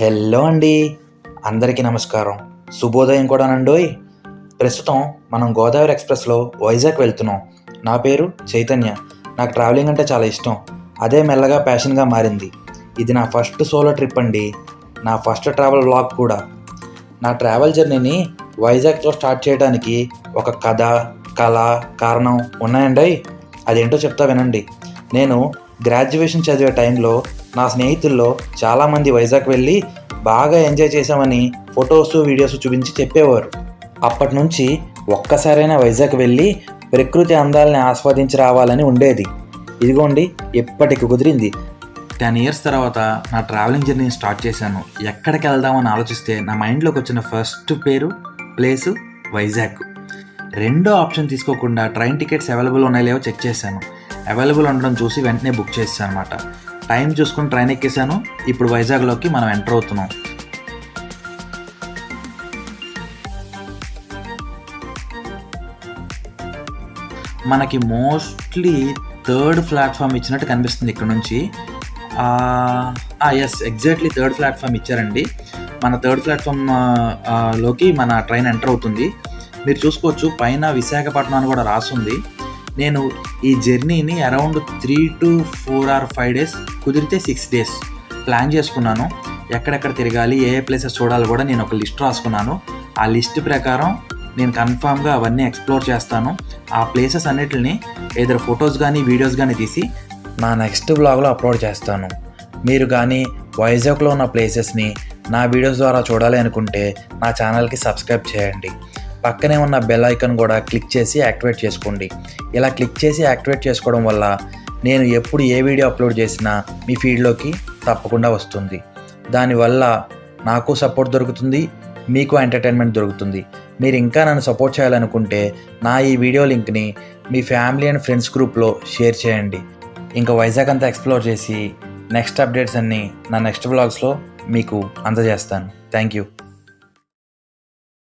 Hello అండి, అందరికీ నమస్కారం. శుభోదయం కూడానండోయ్. ప్రస్తుతం మనం గోదావరి ఎక్స్ప్రెస్లో వైజాగ్ వెళ్తున్నాం. నా పేరు చైతన్య. నాకు ట్రావెలింగ్ అంటే చాలా ఇష్టం. అదే మెల్లగా ప్యాషన్గా మారింది. ఇది నా ఫస్ట్ సోలో ట్రిప్ అండి. నా ఫస్ట్ ట్రావెల్ వ్లాగ్ కూడా. నా ట్రావెల్ జర్నీని వైజాగ్తో స్టార్ట్ చేయడానికి ఒక కథ, కళ, కారణం ఉన్నాయండి. అదేంటో చెప్తా వినండి. నేను గ్రాడ్యుయేషన్ చదివే టైంలో నా స్నేహితుల్లో చాలామంది వైజాగ్ వెళ్ళి బాగా ఎంజాయ్ చేశామని ఫొటోస్, వీడియోస్ చూపించి చెప్పేవారు. అప్పటి నుంచి ఒక్కసారైనా వైజాగ్ వెళ్ళి ప్రకృతి అందాలని ఆస్వాదించి రావాలని ఉండేది. ఇదిగోండి, ఎప్పటికి కుదిరింది. 10 years తర్వాత నా ట్రావెలింగ్ జర్నీని స్టార్ట్ చేశాను. ఎక్కడికి వెళ్దామని ఆలోచిస్తే నా మైండ్లోకి వచ్చిన ఫస్ట్ ప్లేసు వైజాగ్. రెండో ఆప్షన్ తీసుకోకుండా ట్రైన్ టికెట్స్ అవైలబుల్ ఉన్నాయో లేవో చెక్ చేశాను. అవైలబుల్ ఉండడం చూసి వెంటనే బుక్ చేశాను అనమాట. టైం చూసుకుని ట్రైన్ ఎక్కేసాను. ఇప్పుడు వైజాగ్లోకి మనం ఎంటర్ అవుతున్నాం. మనకి మోస్ట్లీ 3rd ప్లాట్ఫామ్ ఇచ్చినట్టు కనిపిస్తుంది ఇక్కడ నుంచి. ఎస్, ఎగ్జాక్ట్లీ 3rd ప్లాట్ఫామ్ ఇచ్చారండి. మన 3rd ప్లాట్ఫామ్ లోకి మన ట్రైన్ ఎంటర్ అవుతుంది. మీరు చూసుకోవచ్చు, పైన విశాఖపట్నం అని కూడా రాస్తుంది. నేను ఈ జర్నీని అరౌండ్ 3 to 4 or 5 days, కుదిరితే 6 days ప్లాన్ చేసుకున్నాను. ఎక్కడెక్కడ తిరగాలి, ఏ ప్లేసెస్ చూడాలి కూడా నేను ఒక లిస్ట్ రాసుకున్నాను. ఆ లిస్ట్ ప్రకారం నేను కన్ఫామ్గా అవన్నీ ఎక్స్ప్లోర్ చేస్తాను. ఆ ప్లేసెస్ అన్నిటిని ఏదైనా ఫొటోస్ కానీ వీడియోస్ కానీ తీసి నా నెక్స్ట్ బ్లాగ్లో అప్లోడ్ చేస్తాను. మీరు కానీ వైజాగ్లో ఉన్న ప్లేసెస్ని నా వీడియోస్ ద్వారా చూడాలి అనుకుంటే నా ఛానల్కి సబ్స్క్రైబ్ చేయండి. పక్కనే ఉన్న బెల్ ఐకాన్ కూడా క్లిక్ చేసి యాక్టివేట్ చేసుకోండి. ఇలా క్లిక్ చేసి యాక్టివేట్ చేసుకోవడం వల్ల నేను ఎప్పుడు ఏ వీడియో అప్లోడ్ చేసినా మీ ఫీడ్లోకి తప్పకుండా వస్తుంది. దానివల్ల నాకు సపోర్ట్ దొరుకుతుంది, మీకు ఎంటర్టైన్మెంట్ దొరుకుతుంది. మీరు ఇంకా నన్ను సపోర్ట్ చేయాలనుకుంటే నా ఈ వీడియో లింక్ని మీ ఫ్యామిలీ అండ్ ఫ్రెండ్స్ గ్రూప్లో షేర్ చేయండి. ఇంకా వైజాగ్ అంతా ఎక్స్ప్లోర్ చేసి నెక్స్ట్ అప్డేట్స్ అన్నీ నా నెక్స్ట్ వ్లాగ్స్లో మీకు అందజేస్తాను. Thank you.